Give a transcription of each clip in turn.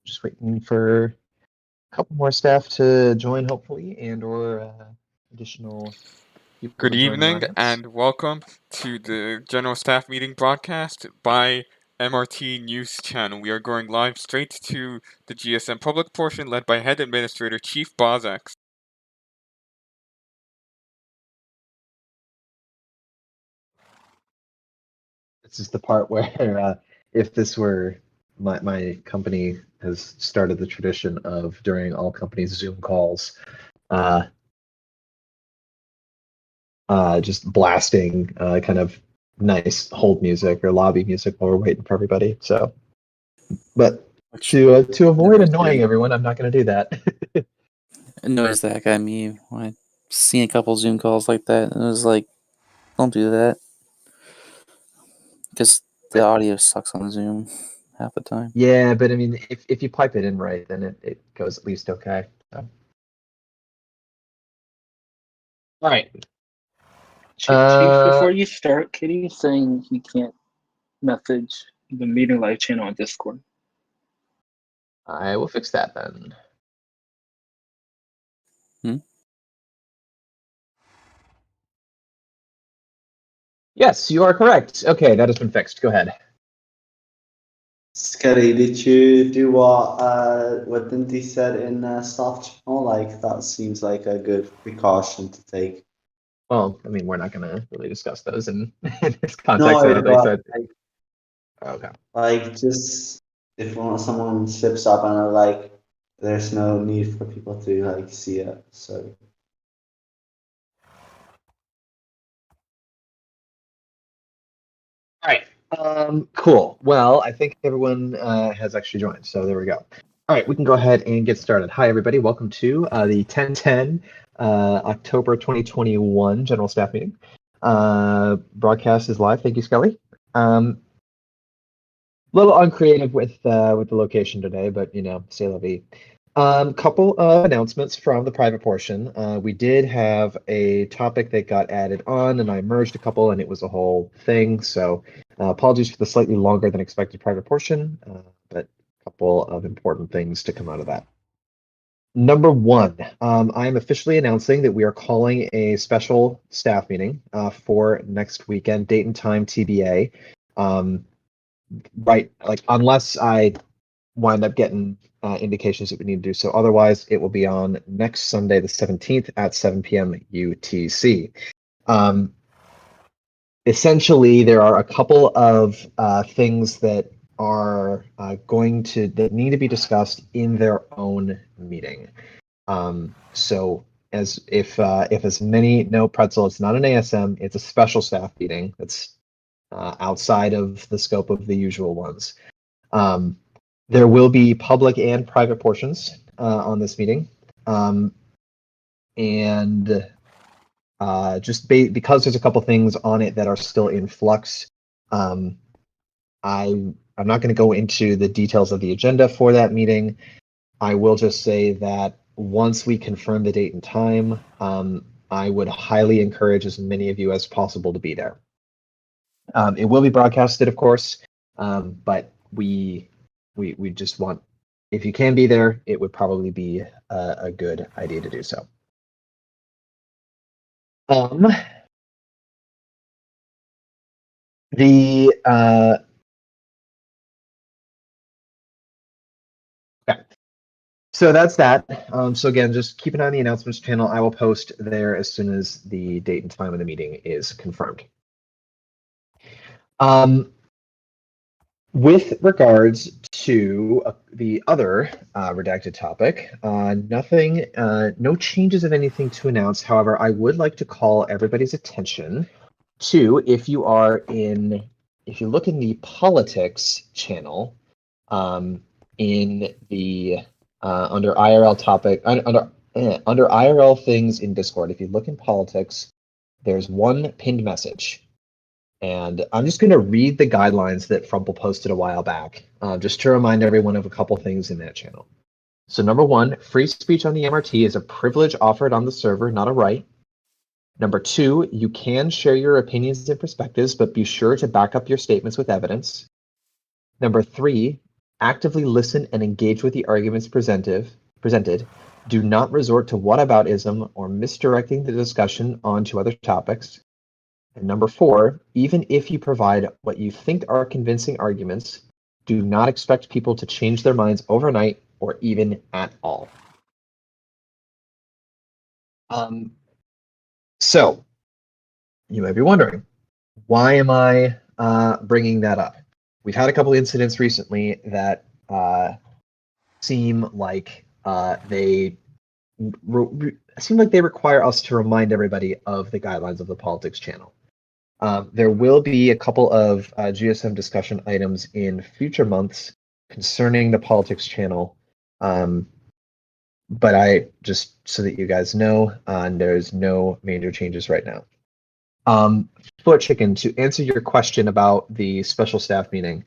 Just waiting for a couple more staff to join, hopefully, and/or additional people. Good evening and welcome to the General Staff Meeting broadcast by MRT NewsChannel. We are going live straight to the GSM public portion led by Head Administrator Chief Bozax. This is the part where, if this were my company has started the tradition of during all companies' Zoom calls, just blasting kind of nice hold music or lobby music while we're waiting for everybody. So, but to avoid annoying everyone, I'm not going to do that. Annoys the heck out of me. I've seen a couple Zoom calls like that, and it was like, don't do that. Because the audio sucks on Zoom half the time. Yeah, but I mean, if you pipe it in right, then it goes at least okay. So. All right. Chief, before you start, Kitty's saying he can't message the meeting live channel on Discord. I will fix that then. Yes, you are correct. Okay, that has been fixed. Go ahead. Scary, did you do what Dinty said in staff channel? Like, that seems like a good precaution to take. Well, I mean, we're not going to really discuss those in this context. No, okay. Like, just if someone slips up and like, there's no need for people to like see it. So. All right. Cool. Well, I think everyone has actually joined, so there we go. All right, we can go ahead and get started. Hi, everybody. Welcome to the 10/10 October 2021 General Staff Meeting. Broadcast is live. Thank you, Scully. A little uncreative with the location today, but you know, c'est la vie. Couple of announcements from the private portion. We did have a topic that got added on, and I merged a couple, and it was a whole thing. So apologies for the slightly longer than expected private portion, but a couple of important things to come out of that. Number one, I am officially announcing that we are calling a special staff meeting for next weekend, date and time TBA. Right, like unless I wind up getting indications that we need to do so. Otherwise, it will be on next Sunday, the 17th at 7 p.m. UTC. Essentially, there are a couple of things that are that need to be discussed in their own meeting. So as if as many know, Pretzel, it's not an ASM, it's a special staff meeting that's outside of the scope of the usual ones. There will be public and private portions on this meeting. Just because there's a couple things on it that are still in flux, I'm not going to go into the details of the agenda for that meeting. I will just say that once we confirm the date and time, I would highly encourage as many of you as possible to be there. It will be broadcasted, of course, but we just want, if you can be there, it would probably be a good idea to do so. Okay. So that's that. So again, just keep an eye on the announcements channel. I will post there as soon as the date and time of the meeting is confirmed. With regards to the other redacted topic, nothing, no changes of anything to announce. However, I would like to call everybody's attention to, if you look in the politics channel, in the under IRL topic, under IRL things in Discord, if you look in politics, there's one pinned message. And I'm just going to read the guidelines that Frumple posted a while back, just to remind everyone of a couple things in that channel. So number one, free speech on the MRT is a privilege offered on the server, not a right. Number two, you can share your opinions and perspectives, but be sure to back up your statements with evidence. Number three, Actively listen and engage with the arguments presented. Do not resort to whataboutism or misdirecting the discussion onto other topics. And number 4, even if you provide what you think are convincing arguments, do not expect people to change their minds overnight or even at all. So, you may be wondering, why am I bringing that up? We've had a couple incidents recently that seem like they require us to remind everybody of the guidelines of the politics channel. There will be a couple of GSM discussion items in future months concerning the politics channel, but I just so that you guys know, there's no major changes right now. Foot Chicken, to answer your question about the special staff meeting,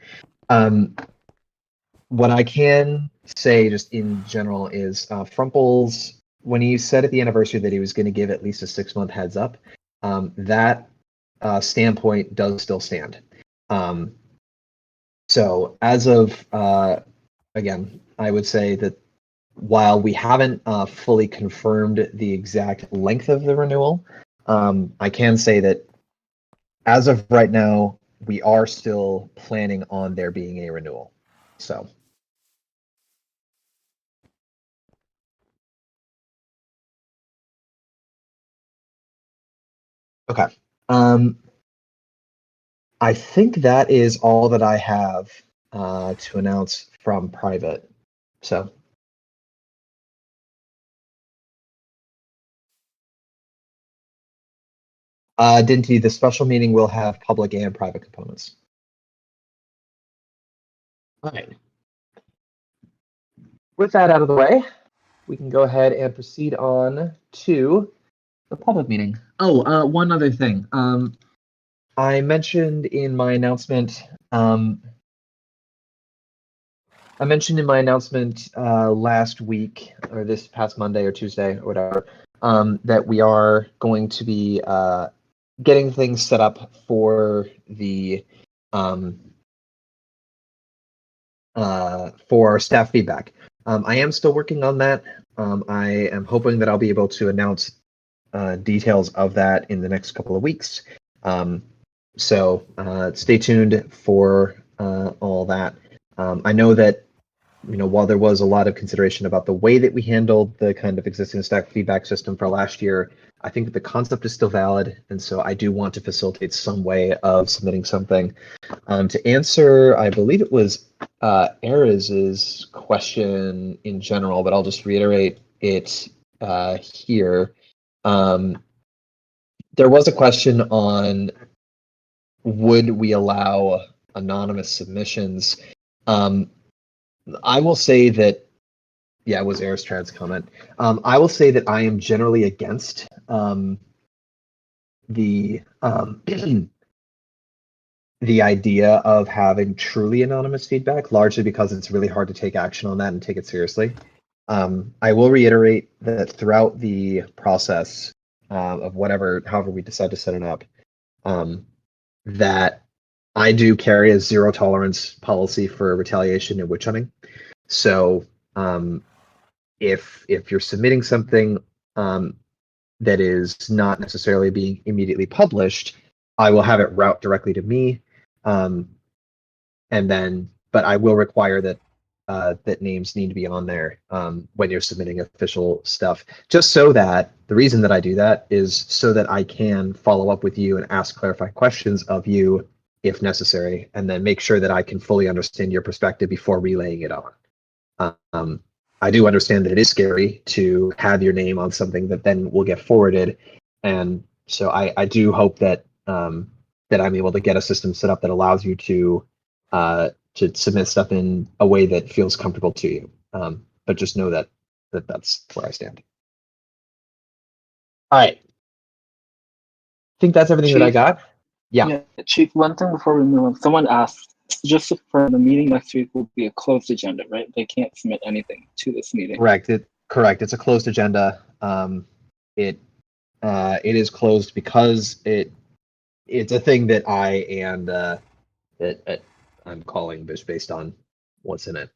what I can say just in general is Frumples, when he said at the anniversary that he was going to give at least a 6-month heads up, that standpoint does still stand. So as of, again, I would say that while we haven't fully confirmed the exact length of the renewal, I can say that as of right now, we are still planning on there being a renewal. So. Okay. I think that is all that I have to announce from private. So. Dinty, the special meeting will have public and private components. All right. With that out of the way, we can go ahead and proceed on to the public meeting. Oh, one other thing. I mentioned in my announcement. Last week, or this past Monday or Tuesday or whatever, that we are going to be getting things set up for the for staff feedback. I am still working on that. I am hoping that I'll be able to announce details of that in the next couple of weeks. So stay tuned for all that. I know that, while there was a lot of consideration about the way that we handled the kind of existing staff feedback system for last year, I think that the concept is still valid, and so I do want to facilitate some way of submitting something. To answer, I believe it was Ariz's question in general, but I'll just reiterate it here. There was a question on would we allow anonymous submissions. I will say that, yeah, it was Aristrad's comment. I will say that I am generally against the the idea of having truly anonymous feedback, largely because it's really hard to take action on that and take it seriously. I will reiterate that throughout the process of however we decide to set it up, that I do carry a zero tolerance policy for retaliation and witch hunting. So if you're submitting something that is not necessarily being immediately published, I will have it route directly to me, but I will require that that names need to be on there when you're submitting official stuff. Just so that the reason that I do that is so that I can follow up with you and ask clarifying questions of you if necessary, and then make sure that I can fully understand your perspective before relaying it on. I do understand that it is scary to have your name on something that then will get forwarded, and so I do hope that that I'm able to get a system set up that allows you to submit stuff in a way that feels comfortable to you. But just know that that's where I stand. All right. I think that's everything that I got. Yeah. Chief, one thing before we move on. Someone asked, just for the meeting next week will be a closed agenda, right? They can't submit anything to this meeting. Correct. It's a closed agenda. It is closed because it's a thing that I'm calling based on what's in it.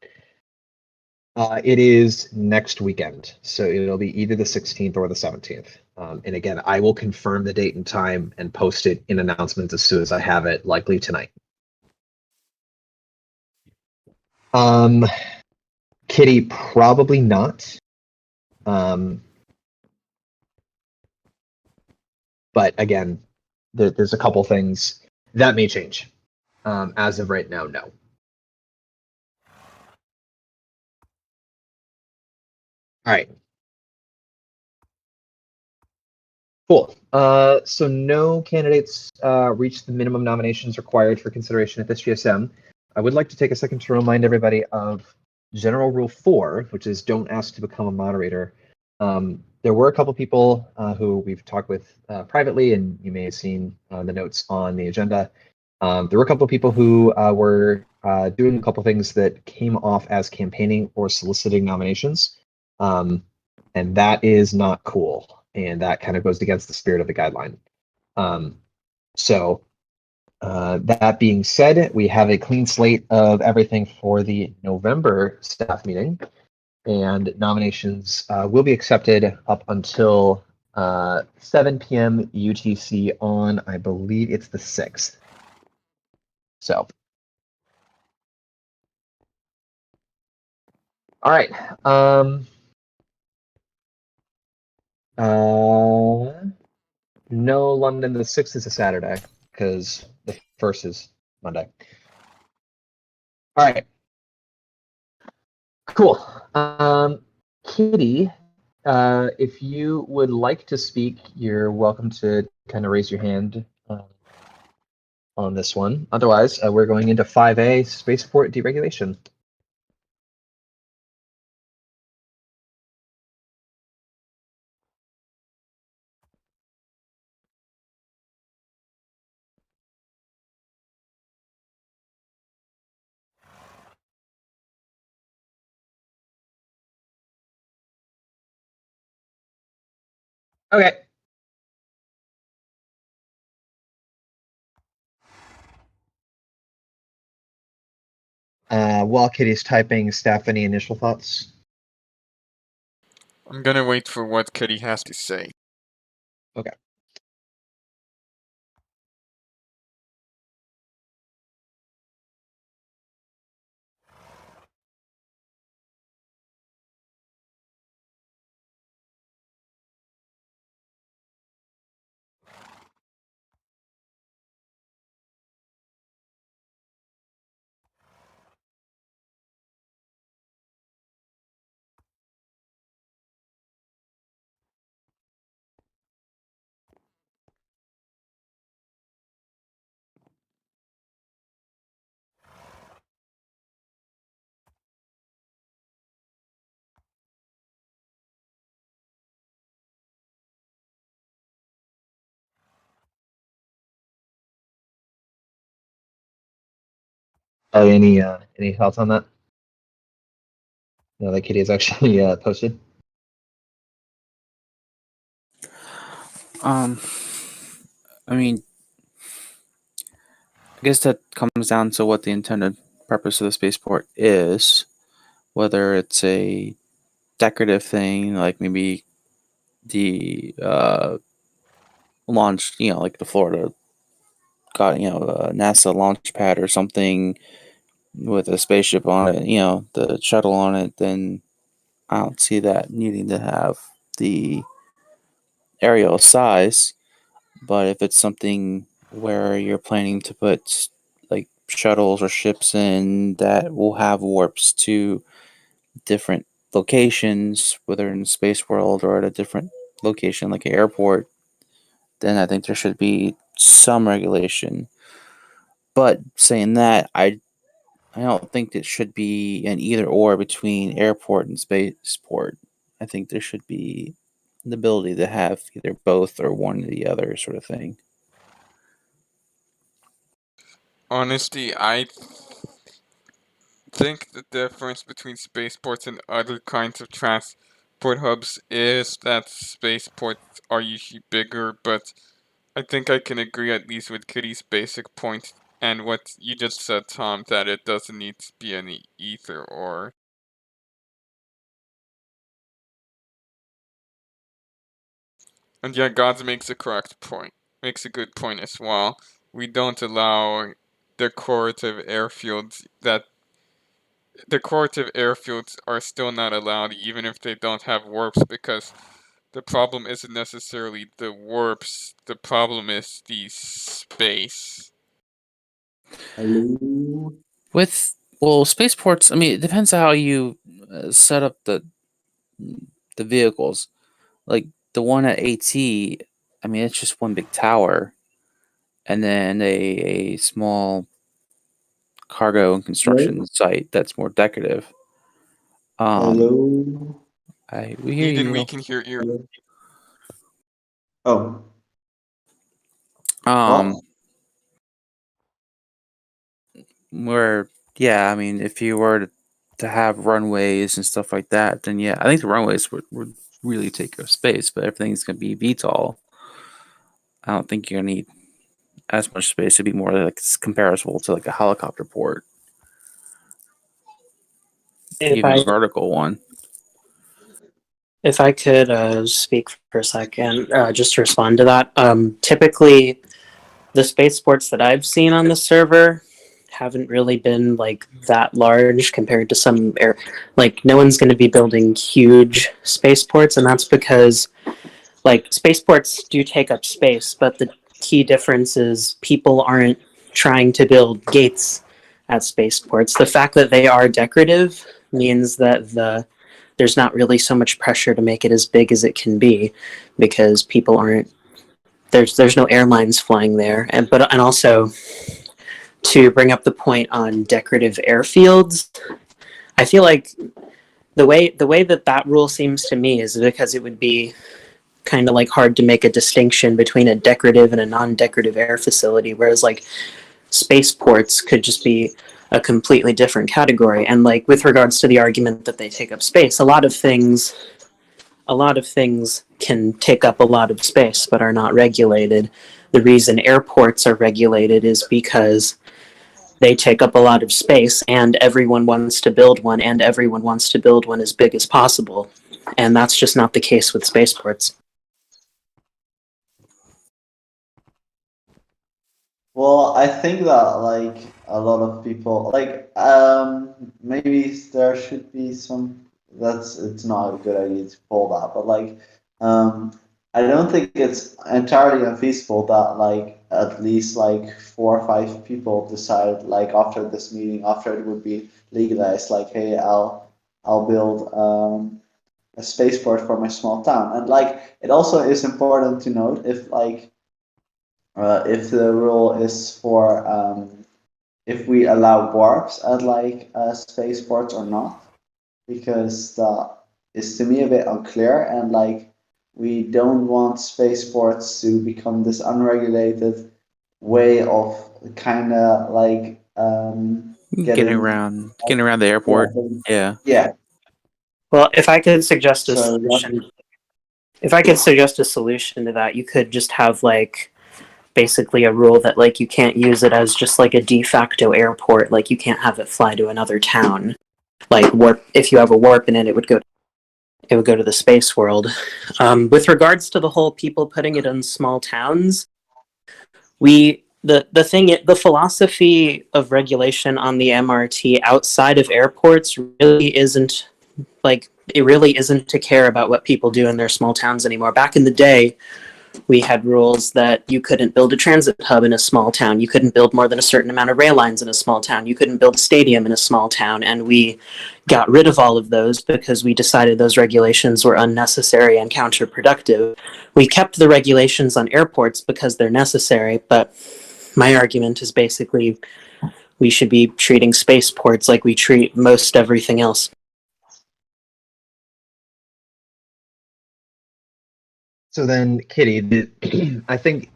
It is next weekend, so it'll be either the 16th or the 17th. And again, I will confirm the date and time and post it in announcements as soon as I have it, likely tonight. Kitty, probably not. But again, there's a couple things that may change. As of right now, no. All right. Cool. So no candidates reached the minimum nominations required for consideration at this GSM. I would like to take a second to remind everybody of General Rule 4, which is don't ask to become a moderator. There were a couple people who we've talked with privately, and you may have seen the notes on the agenda. There were a couple of people who were doing a couple things that came off as campaigning or soliciting nominations. And that is not cool. And that kind of goes against the spirit of the guideline. So that being said, we have a clean slate of everything for the November staff meeting. And nominations will be accepted up until 7 p.m. UTC on, I believe it's the 6th. So. All right. No, London. The 6th is a Saturday because the 1st is Monday. All right. Cool. Kitty, if you would like to speak, you're welcome to kind of raise your hand on this one. Otherwise, we're going into 5A, spaceport deregulation. Okay. While Kitty's typing, staff, any initial thoughts? I'm gonna wait for what Kitty has to say. Okay. Any thoughts on that? No, that Kitty is actually posted. I mean, I guess that comes down to what the intended purpose of the spaceport is. Whether it's a decorative thing, like maybe the launch, like the Florida got, NASA launch pad or something with a spaceship on it, the shuttle on it, then I don't see that needing to have the aerial size. But if it's something where you're planning to put like shuttles or ships in that will have warps to different locations, whether in the space world or at a different location like an airport, then I think there should be some regulation. But saying that, I don't think it should be an either or between airport and spaceport. I think there should be the ability to have either both or one or the other sort of thing. Honestly, I think the difference between spaceports and other kinds of transport hubs is that spaceports are usually bigger, but I think I can agree at least with Kitty's basic point and what you just said, Tom, that it doesn't need to be any either or. And yeah, Gods makes a correct point. Makes a good point as well. We don't allow decorative airfields are still not allowed even if they don't have warps, because the problem isn't necessarily the warps, the problem is the space. Hello? Well, spaceports, I mean, it depends on how you set up the vehicles. Like the one at AT, I mean, it's just one big tower, and then a small cargo and construction site that's more decorative. Hello? We hear Eden, you. we can hear you. Oh. Um, where yeah, I mean, if you were to have runways and stuff like that, then yeah, I think the runways would really take up space. But everything's gonna be VTOL. I don't think you're gonna need as much space. It'd be more like it's comparable to like a helicopter port, even a vertical one. If I could speak for a second, just to respond to that. Typically, the spaceports that I've seen on the server haven't really been like that large compared to some air. Like, no one's going to be building huge spaceports, and that's because like spaceports do take up space, but the key difference is people aren't trying to build gates at spaceports. The fact that they are decorative means that there's not really so much pressure to make it as big as it can be, because people aren't there's no airlines flying there. And also, to bring up the point on decorative airfields, I feel like the way that rule seems to me is because it would be kind of like hard to make a distinction between a decorative and a non-decorative air facility, whereas like spaceports could just be a completely different category. And like with regards to the argument that they take up space, a lot of things can take up a lot of space but are not regulated. The reason airports are regulated is because they take up a lot of space and everyone wants to build one, and everyone wants to build one as big as possible. And that's just not the case with spaceports. Well, I think that like a lot of people like maybe there should be some it's not a good idea to pull that, but like I don't think it's entirely unfeasible that like at least like 4 or 5 people decide like after this meeting, after it would be legalized, like hey, I'll build a spaceport for my small town. And like it also is important to note if the rule is for if we allow warps at like spaceports or not, because that is to me a bit unclear. And like we don't want spaceports to become this unregulated way of kind of like Getting around the airport. Yeah. Well, if I could suggest a So solution, to that, you could just have like basically a rule that like you can't use it as just like a de facto airport. Like you can't have it fly to another town. Like warp, if you have a warp in it, it would go to the space world. With regards to the whole people putting it in small towns, the philosophy of regulation on the MRT outside of airports really isn't like, it really isn't to care about what people do in their small towns anymore. Back in the day, we had rules that you couldn't build a transit hub in a small town. You couldn't build more than a certain amount of rail lines in a small town. You couldn't build a stadium in a small town. And we got rid of all of those because we decided those regulations were unnecessary and counterproductive. We kept the regulations on airports because they're necessary, but my argument is basically we should be treating spaceports like we treat most everything else. So then, Kitty, I think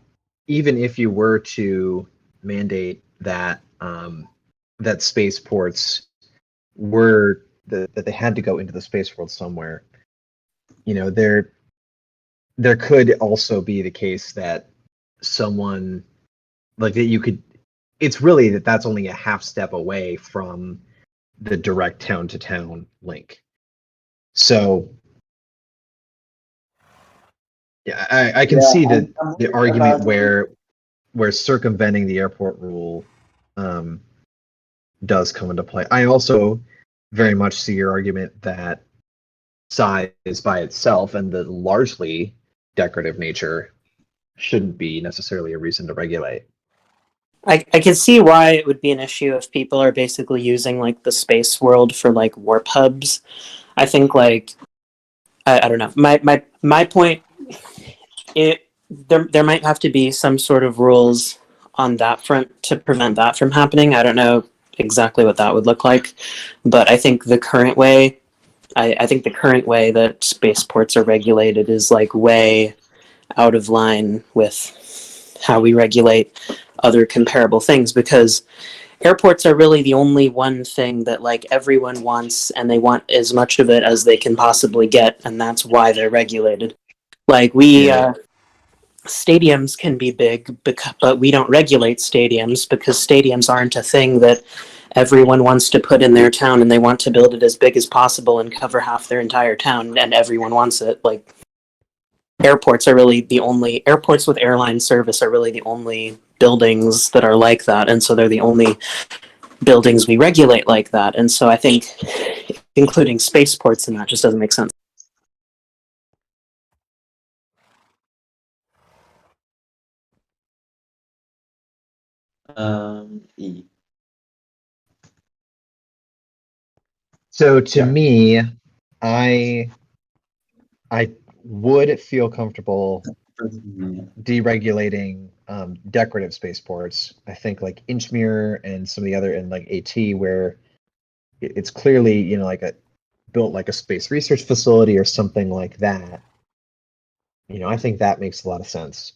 even if you were to mandate that that spaceports were that they had to go into the space world somewhere, you know, there could also be the case that someone like that you could it's really that's only a half step away from the direct town-to-town link. So yeah, I can see I'm the worried argument about where circumventing the airport rule does come into play. I also very much see your argument that size by itself and the largely decorative nature shouldn't be necessarily a reason to regulate. I can see why it would be an issue if people are basically using like the space world for like warp hubs. I think like I don't know. My point, there might have to be some sort of rules on that front to prevent that from happening. I don't know exactly what that would look like, but I think the current way, I think the current way that spaceports are regulated is like way out of line with how we regulate other comparable things, because airports are really the only one thing that like everyone wants, and they want as much of it as they can possibly get, and that's why they're regulated. Like stadiums can be big, but we don't regulate stadiums because stadiums aren't a thing that everyone wants to put in their town, and they want to build it as big as possible and cover half their entire town, and everyone wants it. Like airports with airline service are really the only buildings that are like that, and so they're the only buildings we regulate like that. And so I think including spaceports in that just doesn't make sense. E. So to me, I would feel comfortable deregulating decorative spaceports. I think like Inchmere and some of the other, and like AT, where it's clearly, you know, like built like a space research facility or something like that. You know, I think that makes a lot of sense.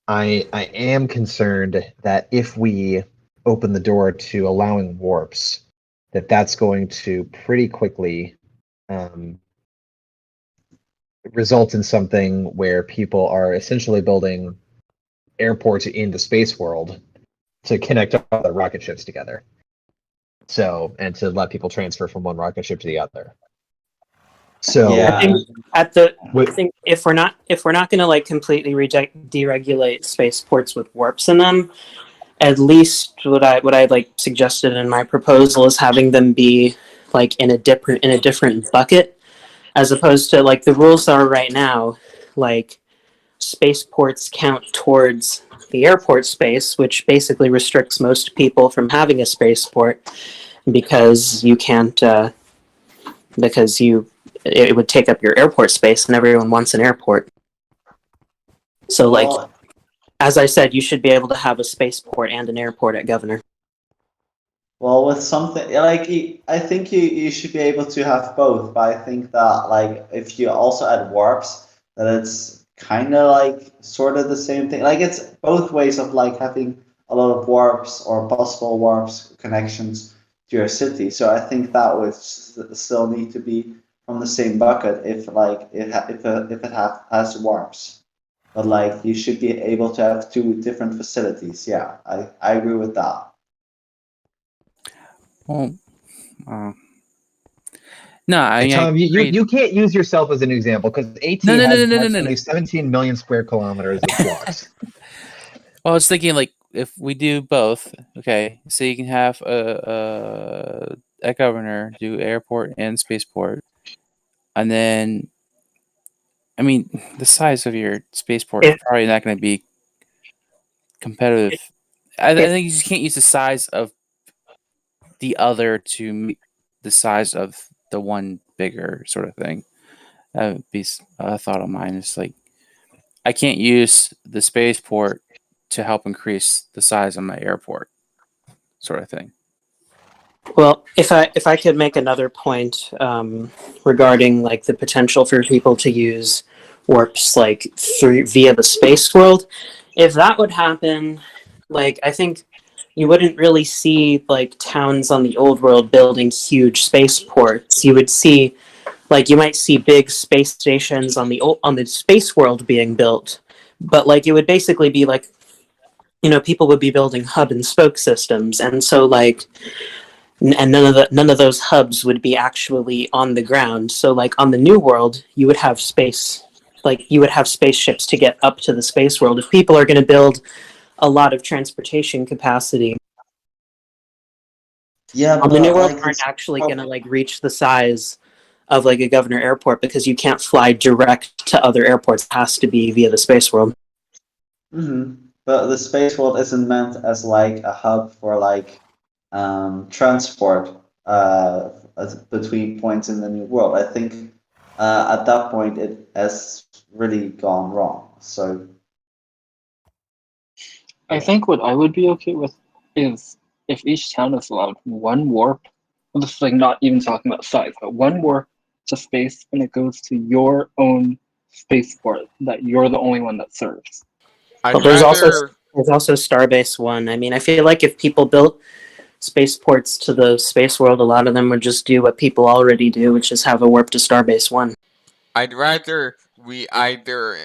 I am concerned that if we open the door to allowing warps, that's going to pretty quickly result in something where people are essentially building airports in the space world to connect all the rocket ships together. So, and to let people transfer from one rocket ship to the other. So Yeah. I think if we're not going to like completely deregulate spaceports with warps in them, at least what I like suggested in my proposal is having them be like in a different bucket, as opposed to like the rules are right now. Like spaceports count towards the airport space, which basically restricts most people from having a spaceport because you can't because it would take up your airport space, and everyone wants an airport. So like, Well, as I said, you should be able to have a spaceport and an airport at Governor. Well, with something like I think you should be able to have both, but I think that like if you also add warps, that it's kind of like sort of the same thing. Like it's both ways of like having a lot of warps or possible warps connections to your city. So I think that would still need to be from the same bucket if like if it has warps. But like you should be able to have two different facilities. Yeah, I agree with that. Well, no, I mean, Tom, you can't use yourself as an example because AT No. has 17 million square kilometers of blocks. Well, I was thinking like if we do both, okay, so you can have a governor do airport and spaceport, and then, I mean, the size of your spaceport is probably not going to be competitive. I think you just can't use the size of the other to meet the size of the one bigger sort of thing. That would be a thought of mine. It's like I can't use the spaceport to help increase the size of my airport, sort of thing. Well, if I could make another point regarding like the potential for people to use warps like via the space world, if that would happen, like I think you wouldn't really see like towns on the old world building huge spaceports. You would see like you might see big space stations on the space world being built, but like it would basically be like people would be building hub and spoke systems, and so like, and none of those hubs would be actually on the ground. So like on the New World, you would have spaceships to get up to the space world. If people are going to build a lot of transportation capacity, Yeah, on the New but World like aren't actually going to like reach the size of like a Governor Airport, because you can't fly direct to other airports. It has to be via the space world. But the space world isn't meant as like a hub for like transport between points in the new world. I think at that point it has really gone wrong. So I think what I would be okay with is if each town is allowed one warp. Well, this is like not even talking about size, but one warp to space, and it goes to your own spaceport that you're the only one that serves. I'd But there's rather also Starbase One. I mean, I feel like if people built spaceports to the space world, a lot of them would just do what people already do, which is have a warp to Starbase One. I'd rather we either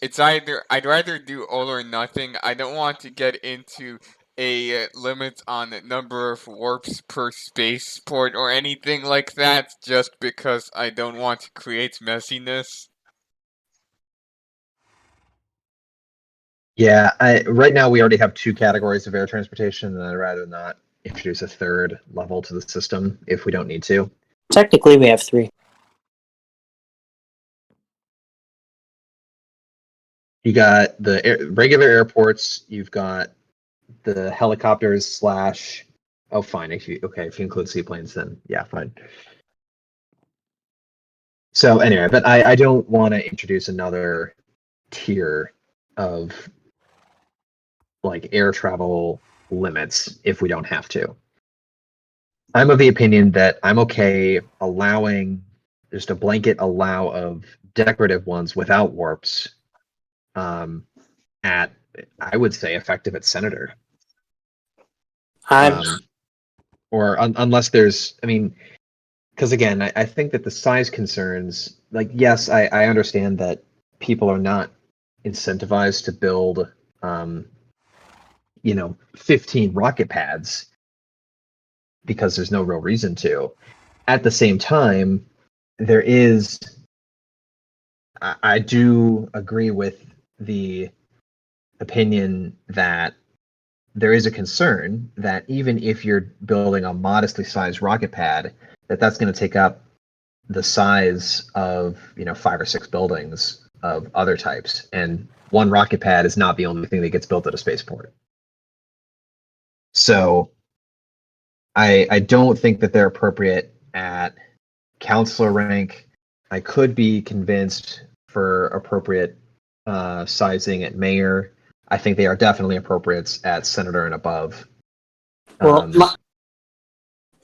it's either I'd rather do all or nothing. I don't want to get into a limit on the number of warps per spaceport or anything like that, just because I don't want to create messiness. Yeah, right now we already have 2 categories of air transportation, and I'd rather not introduce a 3rd level to the system if we don't need to. Technically, we have 3. You got the regular airports. You've got the helicopters / oh, fine. If you include seaplanes, then yeah, fine. So anyway, but I don't want to introduce another tier of like air travel limits if we don't have to. I'm of the opinion that I'm okay allowing just a blanket allow of decorative ones without warps at, I would say, effective at Senator. Unless there's, I mean, because again, I think that the size concerns, like, yes, I understand that people are not incentivized to build, 15 rocket pads because there's no real reason to. At the same time, there is, I do agree with the opinion that there is a concern that even if you're building a modestly sized rocket pad, that's going to take up the size of 5 or 6 buildings of other types, and one rocket pad is not the only thing that gets built at a spaceport. So I don't think that they're appropriate at counselor rank. I could be convinced for appropriate sizing at mayor. I think they are definitely appropriate at senator and above. Well,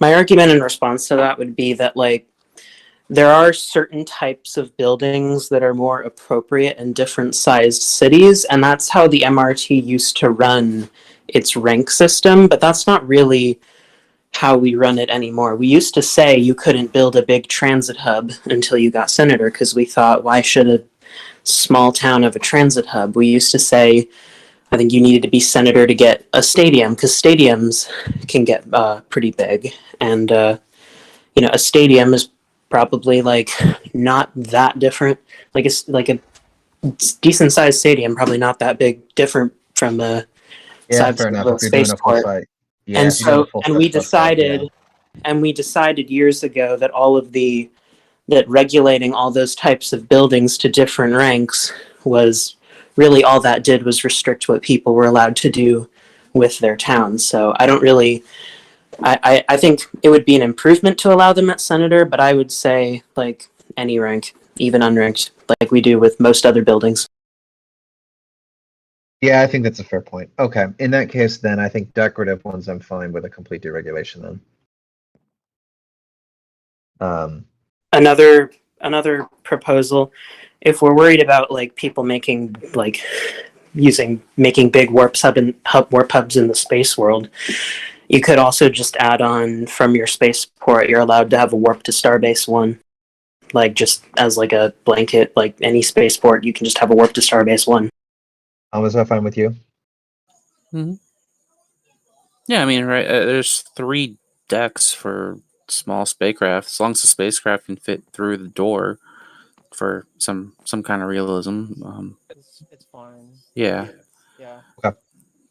my argument in response to that would be that, like, there are certain types of buildings that are more appropriate in different sized cities, and that's how the MRT used to run its rank system, but that's not really how we run it anymore. We used to say you couldn't build a big transit hub until you got senator, because we thought, why should a small town have a transit hub? We used to say, I think you needed to be senator to get a stadium, because stadiums can get pretty big, and a stadium is probably like not that different. Like it's like a decent sized stadium, probably not that big different from the size fair of enough. a If you're doing a full spaceport. site, And so, and we decided years ago that that regulating all those types of buildings to different ranks was really all that did was restrict what people were allowed to do with their towns. So I don't really, I think it would be an improvement to allow them at senator, but I would say like any rank, even unranked, like we do with most other buildings. Yeah, I think that's a fair point. Okay, in that case, then I think decorative ones I'm fine with a complete deregulation then. Another proposal, if we're worried about like people making big warp hubs in the space world, you could also just add on from your spaceport, you're allowed to have a warp to Starbase One, like just as like a blanket, like any spaceport, you can just have a warp to Starbase One. Is that fine with you? Yeah, I mean, right? There's 3 decks for small spacecraft. As long as the spacecraft can fit through the door for some kind of realism. It's fine. Yeah. Yeah.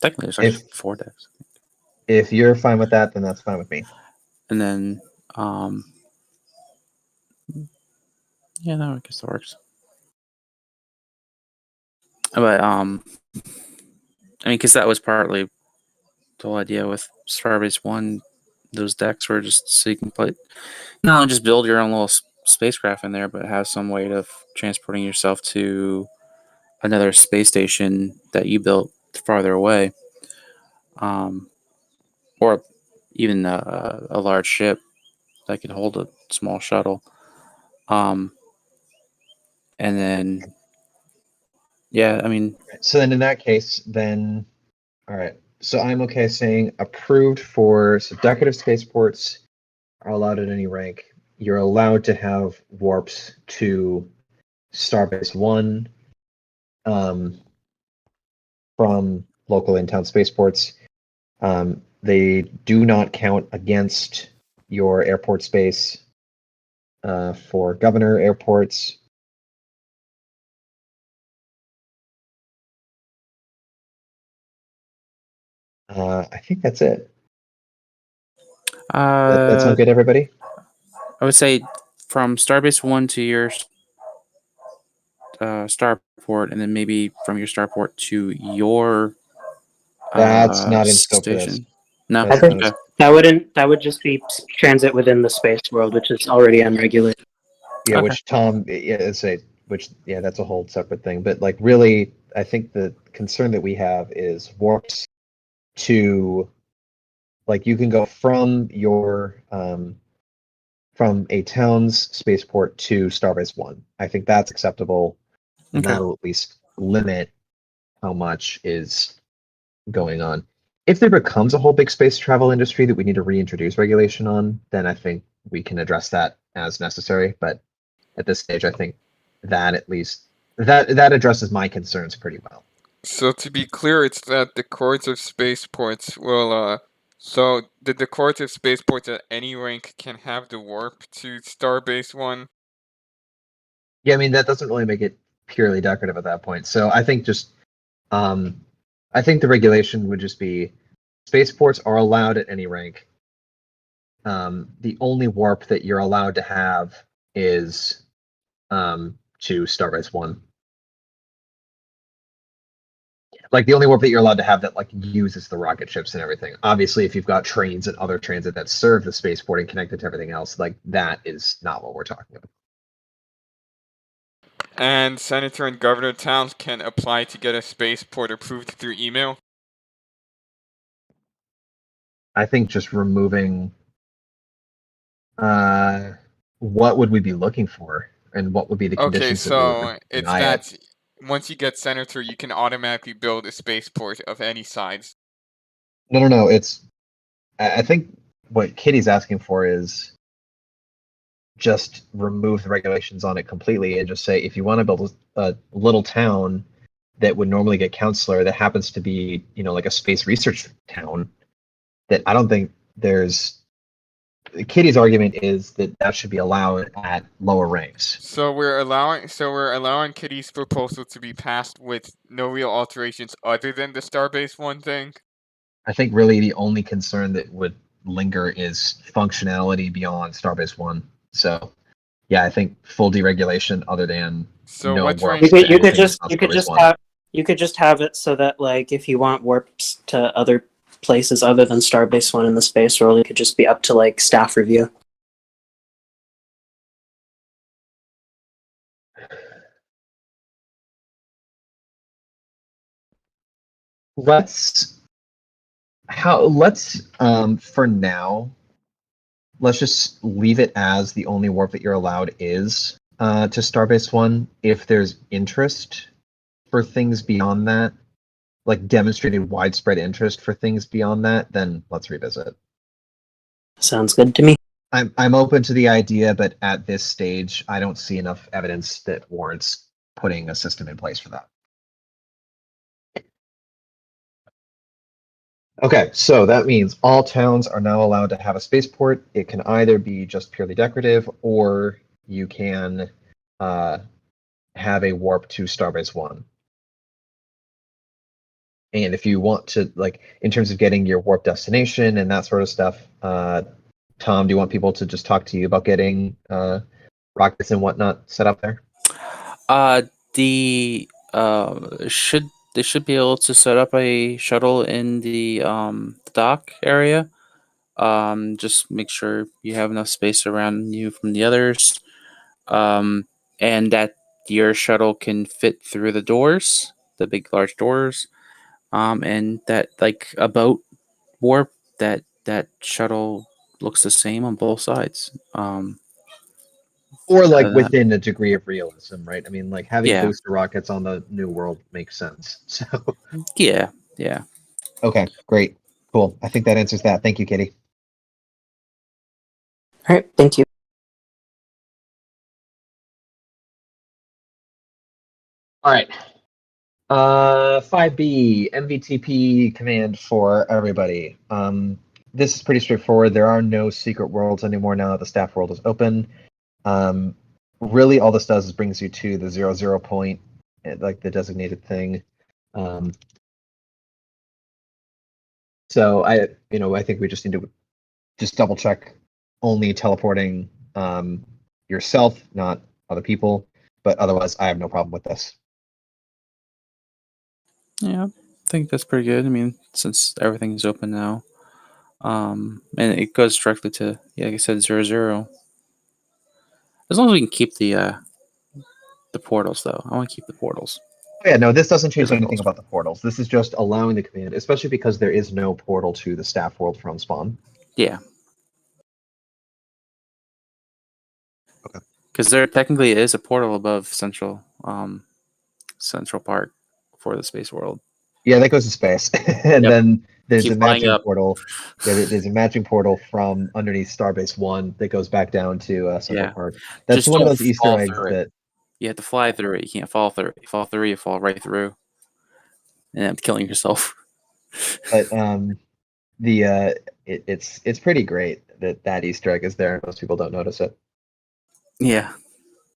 Technically, there's actually If 4 decks. if you're fine with that, then that's fine with me. And then, yeah, no, I guess that works. But I mean, because that was partly the whole idea with Starbase One. Those decks were just so you can play, not just build your own little spacecraft in there, but have some way of transporting yourself to another space station that you built farther away, or even a large ship that could hold a small shuttle. And then, yeah, I mean, So then in that case, then all right. So I'm okay saying approved for so decorative spaceports are allowed at any rank. You're allowed to have warps to Starbase One from local in-town spaceports. They do not count against your airport space for governor airports. I think that's it. That sound good, everybody? I would say from Starbase One to your starport, and then maybe from your starport to your That's not in scope for this. station. No, That's think- not That would just be transit within the space world, which is already unregulated. yeah, Okay. which Tom, yeah, say, which yeah, that's a whole separate thing. But like, really, I think the concern that we have is warps to, like, you can go from your from a town's spaceport to Starbase One. I think that's acceptable, and Okay. that'll at least limit how much is going on. If there becomes a whole big space travel industry that we need to reintroduce regulation on, then I think we can address that as necessary. But at this stage, I think that at least that addresses my concerns pretty well. So to be clear, it's that the courts of spaceports will so the courts of spaceports at any rank can have the warp to Starbase One. Yeah, I mean that doesn't really make it purely decorative at that point. So I think just I think the regulation would just be spaceports are allowed at any rank. The only warp that you're allowed to have is to Starbase One. Like the only warp that you're allowed to have that like uses the rocket ships and everything. Obviously, if you've got trains and other transit that serve the spaceport and connected to everything else, like that is not what we're talking about. And senator and governor towns can apply to get a spaceport approved through email. I think just removing what would we be looking for and what would be the Okay, conditions that we so would it's deny it? that once you get senator, you can automatically build a spaceport of any size. No. It's I think what Kitty's asking for is just remove the regulations on it completely and just say if you want to build a little town that would normally get counselor that happens to be, you know, like a space research town, that I don't think there's Kitty's argument is that that should be allowed at lower ranks. So we're allowing Kitty's proposal to be passed with no real alterations other than the Starbase One thing. I think really the only concern that would linger is functionality beyond Starbase One. So yeah, I think full deregulation other than So no what's warps rank? to You could anything that's not Starbase One. you could just have it so that like if you want warps to other places other than Starbase One in the space world, it could just be up to like staff review. Let's for now, let's just leave it as the only warp that you're allowed is to Starbase One. If there's interest for things beyond that, like demonstrated widespread interest for things beyond that, then let's revisit. Sounds good to me. I'm open to the idea, but at this stage, I don't see enough evidence that warrants putting a system in place for that. Okay, so that means all towns are now allowed to have a spaceport. It can either be just purely decorative, or you can have a warp to Starbase 1. And if you want to, like, in terms of getting your warp destination and that sort of stuff, Tom, do you want people to just talk to you about getting rockets and whatnot set up there? The should they should be able to set up a shuttle in the dock area. Just make sure you have enough space around you from the others, and that your shuttle can fit through the doors, the big large doors, and that like a boat warp that shuttle looks the same on both sides. Or like That, within a degree of realism, right? I mean, like having yeah, booster rockets on the new world makes sense. So, yeah. okay, great, cool. I think that answers that. Thank you, Katie. All right, thank you. All right. 5B, MVTP command for everybody. This is pretty straightforward. There are no secret worlds anymore now that the staff world is open. Really, all this does is brings you to the 0, point, like the designated thing. So I think we just need to just double check only teleporting yourself, not other people. But otherwise, I have no problem with this. Yeah, I think that's pretty good. I mean, since everything is open now, and it goes directly to, yeah, like I said, 0. As long as we can keep the portals, though. I want to keep the portals. Yeah, no, this doesn't change Physical anything portals. about the portals. This is just allowing the command, especially because there is no portal to the staff world from spawn. Yeah. Okay. Because there technically is a portal above Central Park for the space world. Yeah, that goes to space, and Yep. then there's Keep a flying matching up. portal. Yeah, there's a matching portal from underneath Starbase 1 that goes back down to Central Yeah. Park. That's Just one of don't those Easter fall eggs through it. that. You have to fly through it. You can't fall through it. You fall through, you fall right through, and end up killing yourself. But it's pretty great that Easter egg is there, and most people don't notice it. Yeah.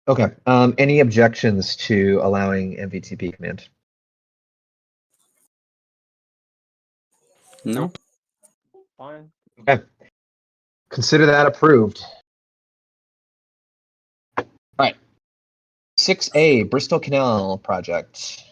Okay. Any objections to allowing MVTP command? No. Nope. Fine. Okay. Consider that approved. All right. 6A, Bristol Canal project.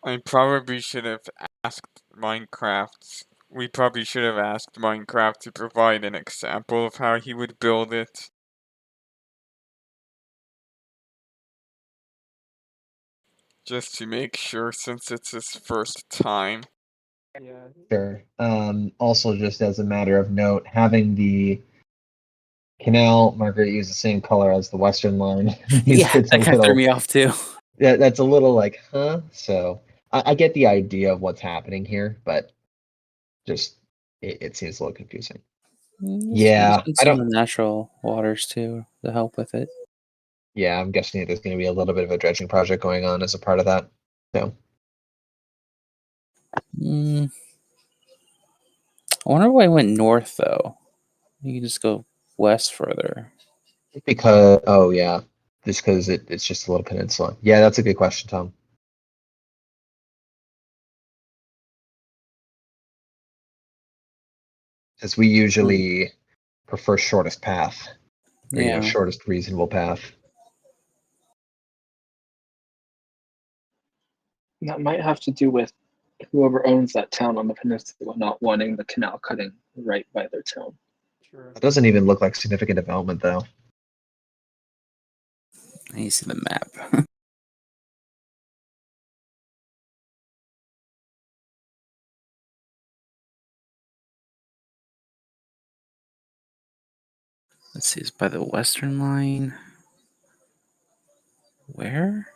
I probably should have asked Minecraft. We probably should have asked Minecraft to provide an example of how he would build it. Just to make sure, since it's his first time. Yeah. Sure. Also, just as a matter of note, having the canal marker use the same color as the western line means Yeah, it's a that kind of threw little. me off too. Yeah, that's a little like, huh? So I get the idea of what's happening here, but just it seems a little confusing. Yeah, There's I some don't. of the natural waters too to help with it. Yeah, I'm guessing there's going to be a little bit of a dredging project going on as a part of that. So Mm, I wonder why I went north though. You can just go west further. because oh yeah, just because it's just a little peninsula. Yeah, that's a good question, Tom. Because we usually prefer shortest path, or Yeah. shortest reasonable path. That might have to do with whoever owns that town on the peninsula not wanting the canal cutting right by their town. It doesn't even look like significant development though. I need to see the map. Let's see, it's by the western line. Where?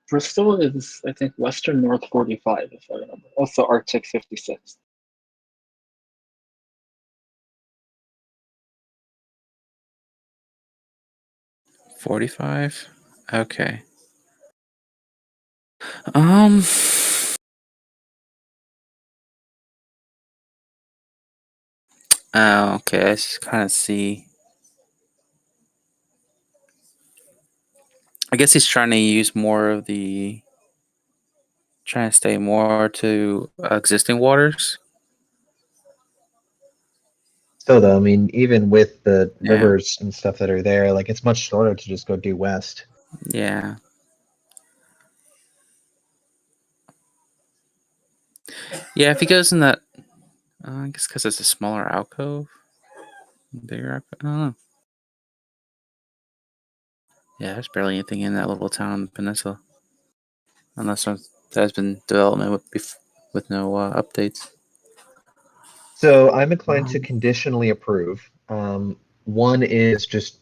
Bristol is, I think, Western North 45, if I remember. Also Arctic 56. $45. Okay. Um. Oh, okay. I just kind of see. I guess he's trying to use more of the. Trying to stay more to existing waters. Still, though, I mean, even with the Yeah. rivers and stuff that are there, like it's much shorter to just go due west. Yeah. Yeah, if he goes in that, I guess because it's a smaller alcove, bigger alcove. I don't know. Yeah, there's barely anything in that little town on the peninsula, unless there's been development with no updates. So I'm inclined to conditionally approve. One is just,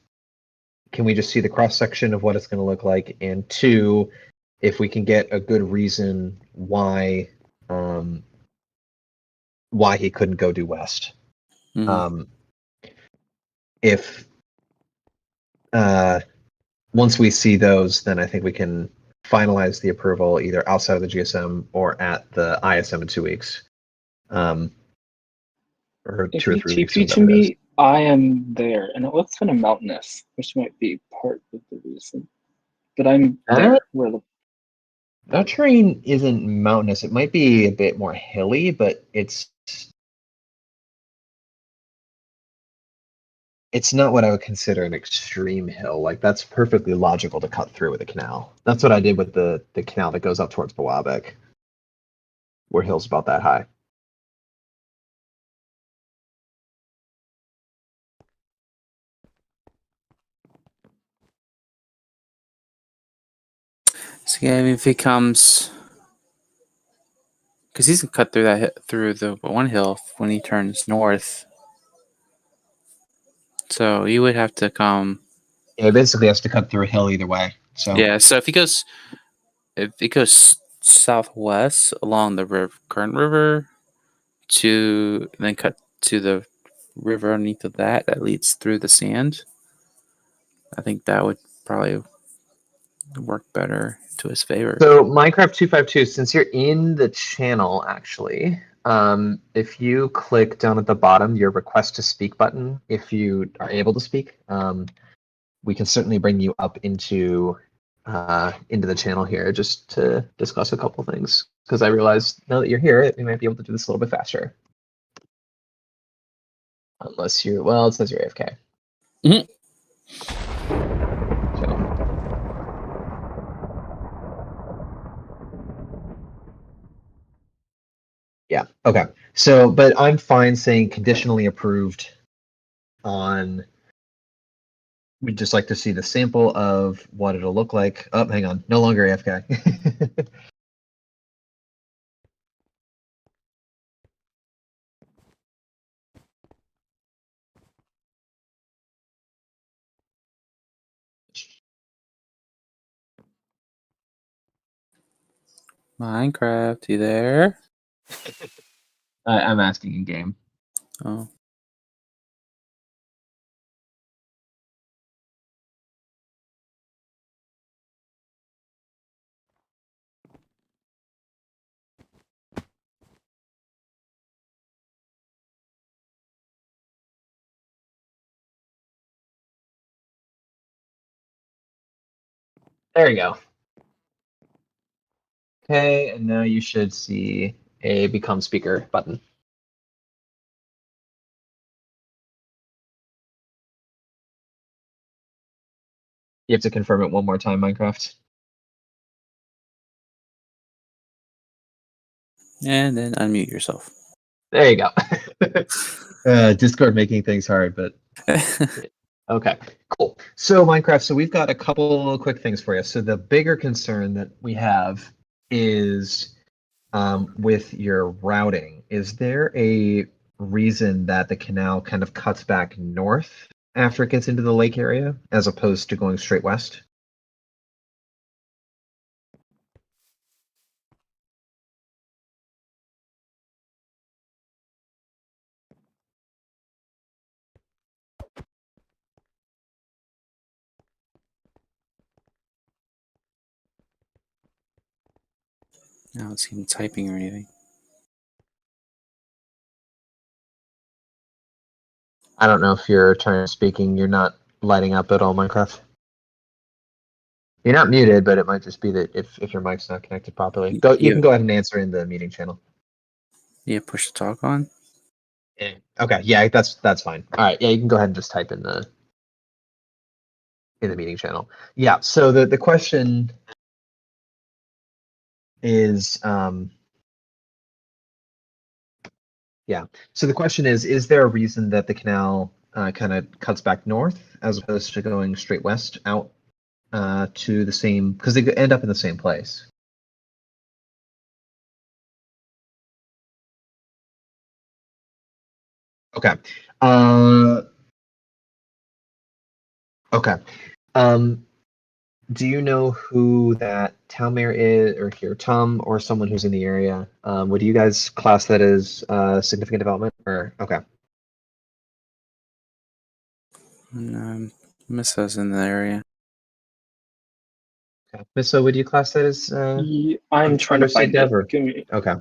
can we just see the cross section of what it's going to look like? And two, if we can get a good reason why he couldn't go due west. Mhm. If once we see those, then I think we can finalize the approval either outside of the GSM or at the ISM in 2 weeks. Or If 2 or you 3 weeks. TP to Whatever it is. me, I am there, and it looks kind of mountainous, which might be part of the reason. But I'm there, where the That terrain isn't mountainous. It might be a bit more hilly, but it's not what I would consider an extreme hill. Like that's perfectly logical to cut through with a canal. That's what I did with the canal that goes up towards Bawabek, where hill's about that high. So yeah, I mean, if he comes, because he's gonna cut through through the one hill when he turns north. So he would have to come. Yeah, it basically has to cut through a hill either way. So Yeah. So if he goes southwest along the current river to then cut to the river underneath of that leads through the sand, I think that would probably work better to his favor. So Minecraft 252, since you're in the channel, actually, if you click down at the bottom, your request to speak button, if you are able to speak, we can certainly bring you up into the channel here just to discuss a couple things. Because I realized now that you're here, we might be able to do this a little bit faster. Unless you're, well, it says you're AFK. Mhm. So. Yeah. Okay. So, but I'm fine saying conditionally approved on. We'd just like to see the sample of what it'll look like. Oh, hang on. No longer AFK. Minecraft, you there? I'm asking in game. Oh. There you go. Okay, and now you should see a become speaker button. You have to confirm it one more time, Minecraft. And then unmute yourself. There you go. Discord making things hard, but okay, cool. So Minecraft, so we've got a couple quick things for you. So the bigger concern that we have is with your routing. Is there a reason that the canal kind of cuts back north after it gets into the lake area, as opposed to going straight west? I don't see him typing or anything. I don't know if your turn is speaking. You're not lighting up at all, Minecraft. You're not muted, but it might just be that if your mic's not connected properly. You can go ahead and answer in the meeting channel. Yeah, push the talk on. Yeah. Okay. Yeah, that's fine. All right. Yeah, you can go ahead and just type in the meeting channel. Yeah. So the question is yeah. So the question is there a reason that the canal kind of cuts back north as opposed to going straight west out to the same, because they end up in the same place? Okay. Okay. Do you know who that town mayor is, or here, Tom, or someone who's in the area? Would you guys class that as significant development, or okay? Miss us in the area. Okay. Misso, would you class that as I'm trying to under find Dev, it. or Give me. okay?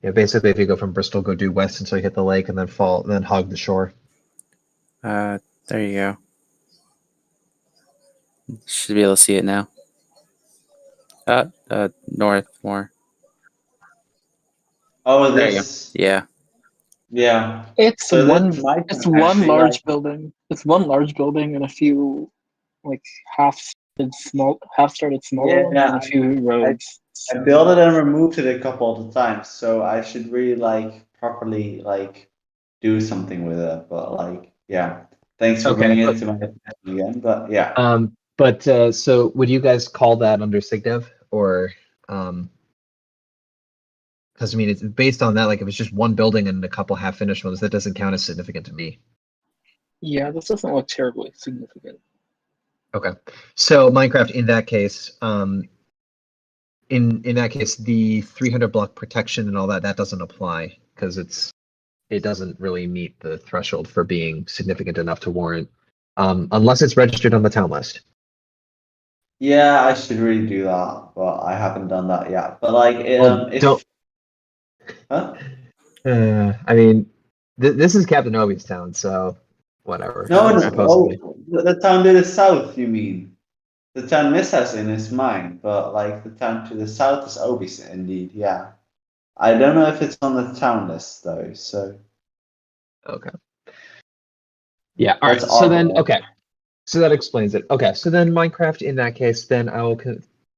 Yeah, basically, if you go from Bristol, go due west until you hit the lake, and then then hug the shore. There you go. Should be able to see it now. North more. Oh, There you this. Yeah. Yeah. It's So one. this might It's actually, one large like, building. It's one large building and a few like half-started smaller ones, yeah, and a few roads. I built it and removed it a couple of times, so I should really like properly like do something with it. But like, yeah, thanks for Okay, bringing but- it to my attention again. But yeah, But so would you guys call that under SigDev, or because I mean it's based on that, like if it's just one building and a couple half finished ones, that doesn't count as significant to me. Yeah, this doesn't look terribly significant. Okay, so Minecraft, in that case, in that case, the 300 block protection and all that doesn't apply, because it doesn't really meet the threshold for being significant enough to warrant, unless it's registered on the town list. yeah, I should really do that, but I haven't done that yet. But like, Well, if don't. huh? I mean, this is Captain Obi's town, so whatever. No, no, Supposedly. the town to the south, you mean? The town Miss has in is mine, but like the town to the south is Obi's indeed. Yeah, I don't know if it's on the town list though. So Okay. Yeah. All right. that's So our then, bad. okay. So that explains it. Okay. So then, Minecraft, in that case, then I will.